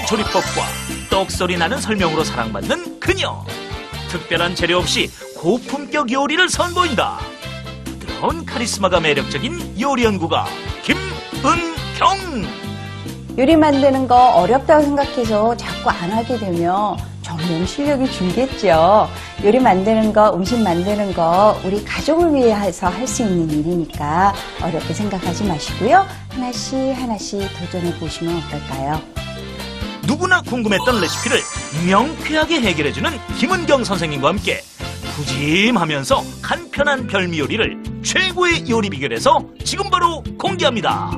조리법과 떡소리 나는 설명으로 사랑받는 그녀. 특별한 재료 없이 고품격 요리를 선보인다. 부드러운 카리스마가 매력적인 요리 연구가 김은경. 요리 만드는 거 어렵다고 생각해서 자꾸 안 하게 되면 점점 실력이 줄겠죠. 요리 만드는 거, 음식 만드는 거 우리 가족을 위해서 할 수 있는 일이니까 어렵게 생각하지 마시고요. 하나씩 도전해 보시면 어떨까요? 누구나 궁금했던 레시피를 명쾌하게 해결해주는 김은경 선생님과 함께 푸짐하면서 간편한 별미 요리를 최고의 요리 비결에서 지금 바로 공개합니다.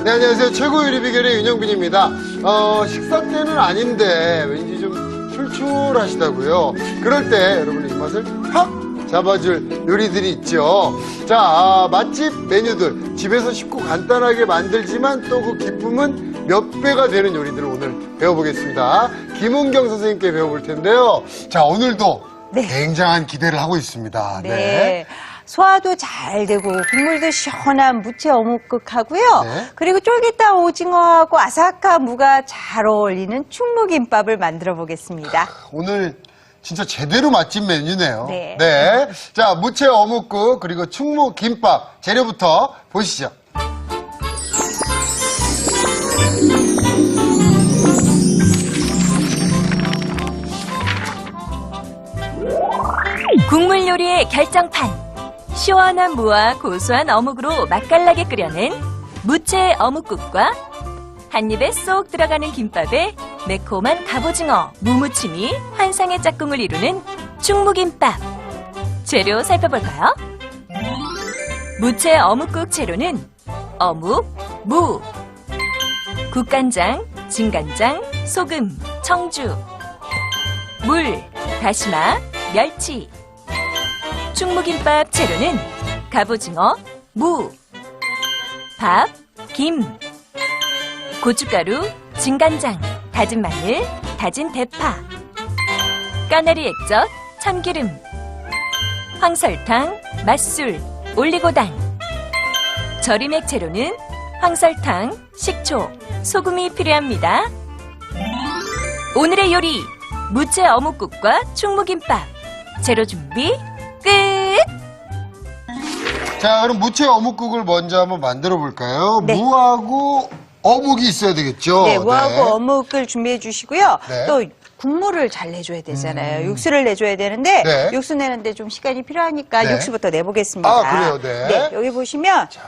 네, 안녕하세요. 최고 요리 비결의 윤영빈입니다. 식사 때는 아닌데 왠지 좀 출출하시다고요. 그럴 때 여러분의 입맛을 확 잡아줄 요리들이 있죠. 자, 맛집 메뉴들 집에서 쉽고 간단하게 만들지만 또 그 기쁨은 몇 배가 되는 요리들을 오늘 배워보겠습니다. 김은경 선생님께 배워볼 텐데요. 자, 오늘도 굉장한 기대를 하고 있습니다. 네. 소화도 잘 되고 국물도 시원한 무채 어묵국하고요. 네. 그리고 쫄깃한 오징어하고 아삭한 무가 잘 어울리는 충무김밥을 만들어 보겠습니다. 오늘 진짜 제대로 맛집 메뉴네요. 네. 자, 무채 어묵국 그리고 충무김밥 재료부터 보시죠. 국물 요리의 결정판. 시원한 무와 고소한 어묵으로 맛깔나게 끓여낸 무채 어묵국과 한 입에 쏙 들어가는 김밥에 매콤한 갑오징어, 무무침이 환상의 짝꿍을 이루는 충무김밥. 재료 살펴볼까요? 무채 어묵국 재료는 어묵, 무, 국간장, 진간장, 소금, 청주, 물, 다시마, 멸치. 충무김밥 재료는 갑오징어, 무, 밥, 김, 고춧가루, 진간장, 다진 마늘, 다진 대파, 까나리 액젓, 참기름, 황설탕, 맛술, 올리고당. 절임액 재료는 황설탕, 식초, 소금이 필요합니다. 오늘의 요리, 무채 어묵국과 충무김밥. 재료 준비 끝! 자, 그럼 무채 어묵국을 먼저 한번 만들어 볼까요? 네. 무하고 어묵이 있어야 되겠죠? 네, 무하고 어묵을 준비해 주시고요. 네. 또 국물을 잘 내줘야 되잖아요. 육수를 내줘야 되는데 네. 육수 내는데 좀 시간이 필요하니까 네. 육수부터 내보겠습니다. 아, 그래요? 네. 여기 보시면 자,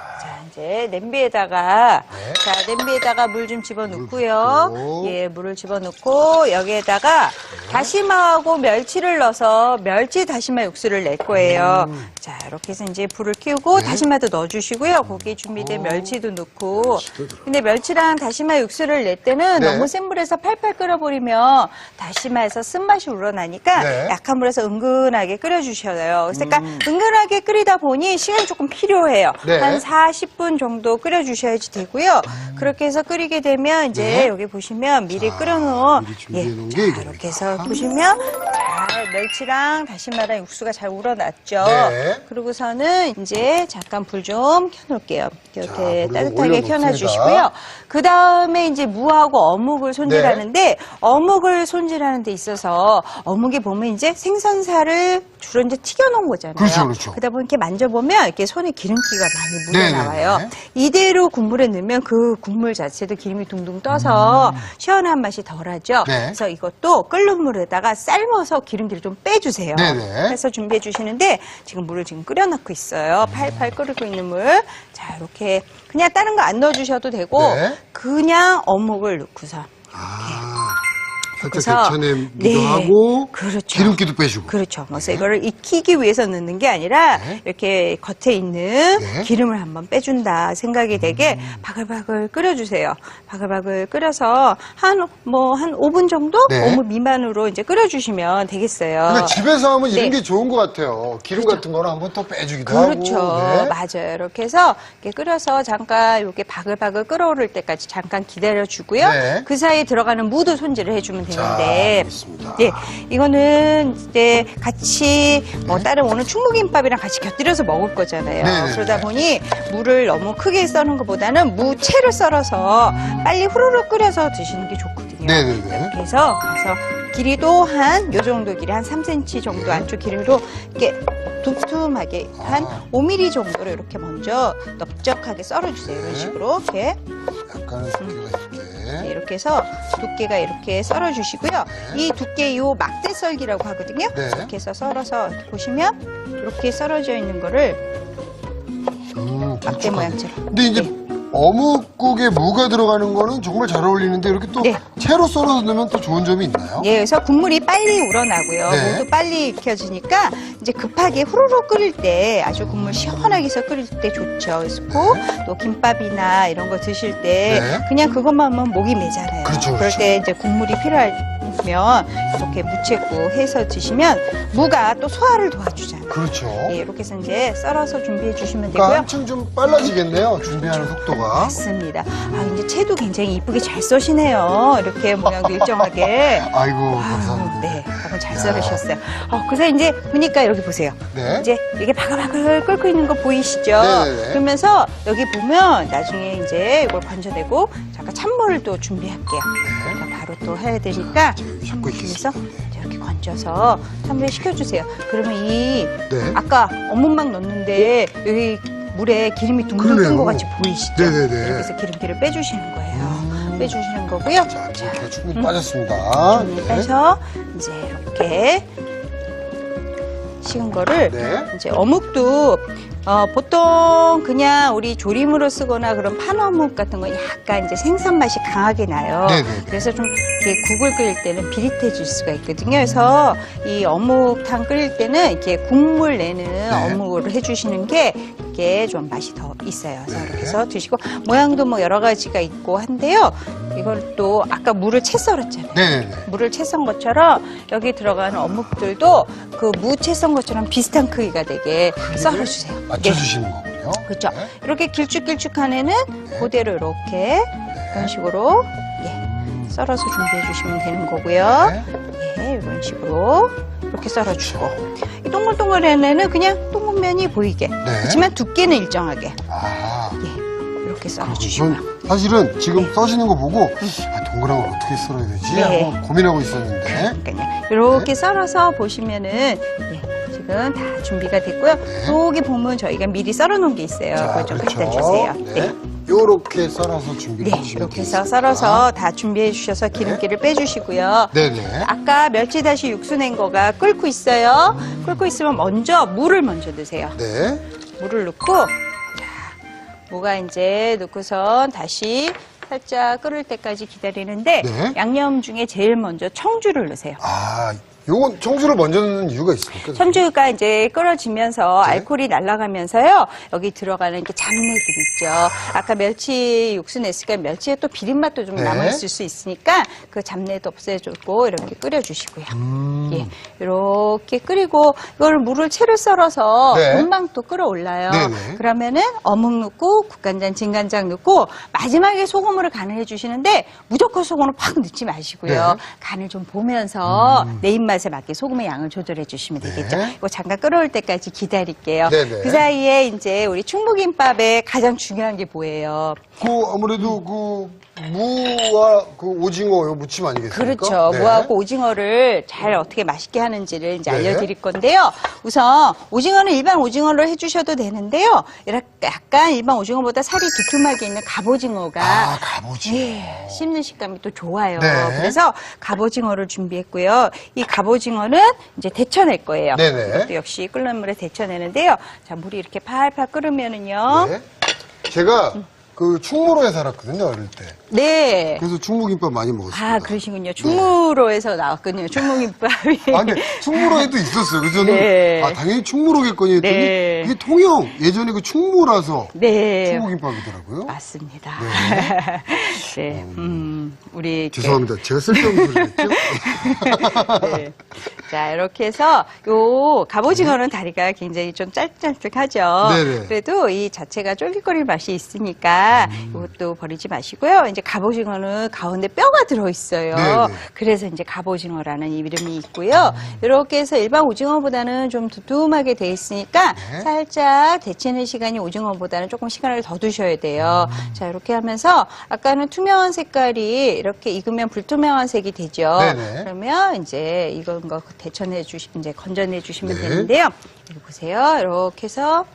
이제 냄비에다가 네. 자, 냄비에다가 물 좀 집어넣고요. 붓고. 예, 물을 집어넣고 여기에다가 다시마하고 멸치를 넣어서 멸치 다시마 육수를 낼 거예요. 자, 이렇게 해서 이제 불을 켜고 다시마도 넣어주시고요. 거기에 준비된 멸치도 넣고. 근데 멸치랑 다시마 육수를 낼 때는 네. 너무 센 불에서 팔팔 끓여버리면 다시마에서 쓴맛이 우러나니까 네. 약한 불에서 은근하게 끓여주셔요. 그러니까 은근하게 끓이다 보니 시간이 조금 필요해요. 네. 한 40분 정도 끓여주셔야지 되고요. 그렇게 해서 끓이게 되면 이제 네. 여기 보시면 미리 끓여놓은 미리 준비해놓은 게 자, 이거네요. 이렇게 해서 보시면 잘 멸치랑 다시마랑 육수가 잘 우러났죠. 네. 그러고서는 이제 잠깐 불 좀 켜놓을게요. 이렇게 자, 불을 따뜻하게 올려놓습니다. 켜놔주시고요. 그 다음에 이제 무하고 어묵을 손질하는데 어묵을 손질하는 데 있어서 어묵에 보면 이제 생선살을 주로 이제 튀겨놓은 거잖아요. 그렇죠. 그러다 보니 이렇게 만져보면 이렇게 손에 기름기가 많이 묻어나와요. 네네네. 이대로 국물에 넣으면 그 국물 자체도 기름이 둥둥 떠서 시원한 맛이 덜하죠. 네. 그래서 이것도 끓는 물에다가 삶아서 기름기를 좀 빼주세요. 네네. 해서 준비해 주시는데 지금 물을 지금 끓여놓고 있어요. 팔팔 끓고 있는 물. 자, 이렇게 그냥 다른 거 안 넣어주셔도 되고 네. 그냥 어묵을 넣고서 살짝 데쳐내기도 하고 그렇죠. 기름기도 빼주고. 그렇죠. 그래서 이거를 익히기 위해서 넣는 게 아니라 네. 이렇게 겉에 있는 네. 기름을 한번 빼준다 생각이 되게 바글바글 끓여주세요. 바글바글 끓여서 한 5분 정도? 네. 5분 미만으로 이제 끓여주시면 되겠어요. 근데 집에서 하면 이런 네. 게 좋은 것 같아요. 기름 같은 거는 한번 또 빼주기도 그렇죠. 하고. 네. 맞아요. 이렇게 해서 이렇게 끓여서 잠깐 이렇게 바글바글 끓어오를 때까지 잠깐 기다려주고요. 네. 그 사이에 들어가는 무도 손질을 해주면 되는데. 알겠습니다. 네, 이거는 이제 같이 뭐 다른 오늘 충무김밥이랑 같이 곁들여서 먹을 거잖아요. 네네네. 그러다 보니 물을 너무 크게 써는 것보다는 무채를 썰어서 빨리 후루룩 끓여서 드시는 게 좋거든요. 네네네. 이렇게 해서 길이도 한 요 정도 길이 한 3cm 정도 안쪽 길이로 이렇게 두툼하게 한 5mm 정도로 이렇게 먼저 넓적하게 썰어주세요. 이런 식으로 이렇게. 약간의 두께가 있게. 네, 이렇게 해서 두께가 이렇게 썰어주시고요. 이 두께 요 막대 썰기라고 하거든요. 네. 이렇게 해서 썰어서 이렇게 보시면 이렇게 썰어져 있는 거를 막대 길쭉하게. 모양처럼. 근데 이제 어묵국에 무가 들어가는 거는 정말 잘 어울리는데 이렇게 또 네. 채로 썰어서 넣으면 또 좋은 점이 있나요? 예, 그래서 국물이 빨리 우러나고요. 네. 무도 빨리 익혀지니까 이제 급하게 후루룩 끓일 때 아주 국물 시원하게 해서 끓일 때 좋죠. 그래서 또 김밥이나 이런 거 드실 때 네. 그냥 그것만 하면 목이 메잖아요. 그렇죠, 럴 그렇죠. 때 이제 국물이 필요하면 이렇게 무채고 해서 드시면 무가 또 소화를 도와주잖아요. 그렇죠. 예, 이렇게 해서 이제 썰어서 준비해 주시면 그러니까 되고요. 한층 좀 빨라지겠네요. 준비하는 속도가. 맞습니다. 아, 이제 채도 굉장히 이쁘게 잘 써시네요. 이렇게 모양도 일정하게. 아이고, 아유, 감사합니다. 네, 밥을 잘 썰으셨어요. 그래서 이제 보니까 여기 보세요. 네. 이제 이게 바글바글 끓고 있는 거 보이시죠? 네네네. 그러면서 여기 보면 나중에 이제 이걸 건져내고 잠깐 찬물을 또 준비할게요. 그러니까 바로 또 해야 되니까 잡고 그래서 있겠습니다. 이렇게 건져서 찬물에 식혀주세요. 그러면 이 네. 아까 어묵막 넣었는데 여기 물에 기름이 둥둥 그러네요. 뜬 것 같이 보이시죠? 네네네. 이렇게 해서 기름기를 빼주시는 거예요. 빼주시는 거고요. 자, 기름기가 충분히 빠졌습니다. 좀 빼서 이제 이렇게 식은 거를 네. 이제 어묵도 보통 그냥 우리 조림으로 쓰거나 그런 판어묵 같은 건 약간 이제 생선 맛이 강하게 나요. 네네네. 그래서 좀 이렇게 국을 끓일 때는 비릿해질 수가 있거든요. 그래서 이 어묵탕 끓일 때는 이렇게 국물 내는 어묵으로 해주시는 게 이게 좀 맛이 더 있어요. 그래서 이렇게 해서 드시고 모양도 뭐 여러 가지가 있고 한데요. 이걸 또 아까 물을 채 썰었잖아요. 네네네. 물을 채 썬 것처럼 여기 들어가는 어묵들도 그 무 채 썬 것처럼 비슷한 크기가 되게 썰어주세요. 맞춰주시는 거군요. 그렇죠. 네. 이렇게 길쭉길쭉한 애는 그대로 이렇게 이런 식으로 썰어서 준비해 주시면 되는 거고요. 네. 이런 식으로 이렇게 썰어주고 이 동글동글한 애는 그냥 동글면이 보이게 그렇지만 두께는 일정하게 아. 이렇게 썰어주시고요. 전 사실은 지금 써시는 거 보고 동그란 걸 어떻게 썰어야 되지? 네. 하고 고민하고 있었는데 그러니까요. 이렇게 썰어서 보시면은 지금 다 준비가 됐고요. 여기 보면 저희가 미리 썰어놓은 게 있어요. 그걸 좀 갖다 주세요. 네. 요렇게 썰어서 준비를 네, 해주시면 이렇게 되겠습니다. 해서 썰어서 다 준비해 주셔서 기름기를 빼주시고요. 네네. 아까 멸치다시 육수 낸 거가 끓고 있어요. 끓고 있으면 먼저 물을 먼저 넣으세요. 네. 물을 넣고 자, 무가 이제 넣고선 다시 살짝 끓을 때까지 기다리는데 네. 양념 중에 제일 먼저 청주를 넣으세요. 아, 요건 청주를 먼저 넣는 이유가 있습니까? 청주가 이제 끓어지면서 알코올이 날아가면서요. 여기 들어가는 이렇게 잡내들 있죠. 아까 멸치 육수 냈으니까 멸치에 또 비린맛도 좀 네. 남아있을 수 있으니까 그 잡내도 없애주고 이렇게 끓여주시고요. 예, 이렇게 끓이고 이걸 물을 채를 썰어서 네. 금방 또 끓어올라요. 네네. 그러면은 어묵 넣고 국간장, 진간장 넣고 마지막에 소금으로 간을 해주시는데 무조건 소금을 팍 넣지 마시고요. 네. 간을 좀 보면서 내 입맛에 맞게 소금의 양을 조절해 주시면 되겠죠. 네. 이거 잠깐 끓어올 때까지 기다릴게요. 네네. 그 사이에 이제 우리 충무김밥의 가장 중요한 게 뭐예요? 아무래도 무와 오징어 요 무침 아니겠습니까? 그렇죠. 네. 무하고 오징어를 잘 어떻게 맛있게 하는지를 이제 네. 알려드릴 건데요. 우선 오징어는 일반 오징어로 해주셔도 되는데요. 약간 일반 오징어보다 살이 두툼하게 있는 갑오징어가 아, 갑오징어. 씹는 식감이 또 좋아요. 네. 그래서 갑오징어를 준비했고요. 이 갑오징어는 이제 데쳐낼 거예요. 네네. 이것도 역시 끓는 물에 데쳐내는데요. 자, 물이 이렇게 팔팔 끓으면은요. 네. 제가 충무로에 살았거든요, 어릴 때. 네. 그래서 충무김밥 많이 먹었습니다. 아, 그러시군요. 충무로에서 나왔군요. 충무김밥이. 아, 근데 충무로에도 있었어요. 그래서 저는 네. 당연히 충무로겠거니 했더니 네. 이게 통영 예전에 충무라서 네. 충무김밥이더라고요. 맞습니다. 네. 네. 우리. 이렇게 죄송합니다. 제가 쓸데없는 소리 했죠? 네. 자, 이렇게 해서 요 갑오징어는 다리가 굉장히 좀 짤짤하죠. 네네. 그래도 이 자체가 쫄깃거릴 맛이 있으니까 있습니다. 이것도 버리지 마시고요. 이제 갑오징어는 가운데 뼈가 들어있어요. 네네. 그래서 이제 갑오징어라는 이름이 있고요. 이렇게 해서 일반 오징어보다는 좀 두툼하게 돼 있으니까 네. 살짝 데치는 시간이 오징어보다는 조금 시간을 더 두셔야 돼요. 자, 이렇게 하면서 아까는 투명한 색깔이 이렇게 익으면 불투명한 색이 되죠. 네네. 그러면 이제 이건 거 이제 건져내 주시면 네. 되는데요. 여기 보세요. 이렇게 해서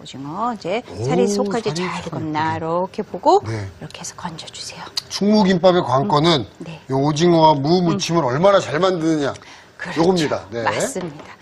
오징어 이제 살이 오, 속까지 살이 잘 쏙 익었나 이렇게 보고 네. 이렇게 해서 건져주세요. 충무김밥의 관건은 네. 요 오징어와 무 무침을 얼마나 잘 만드느냐. 그렇죠. 요겁니다. 네. 맞습니다.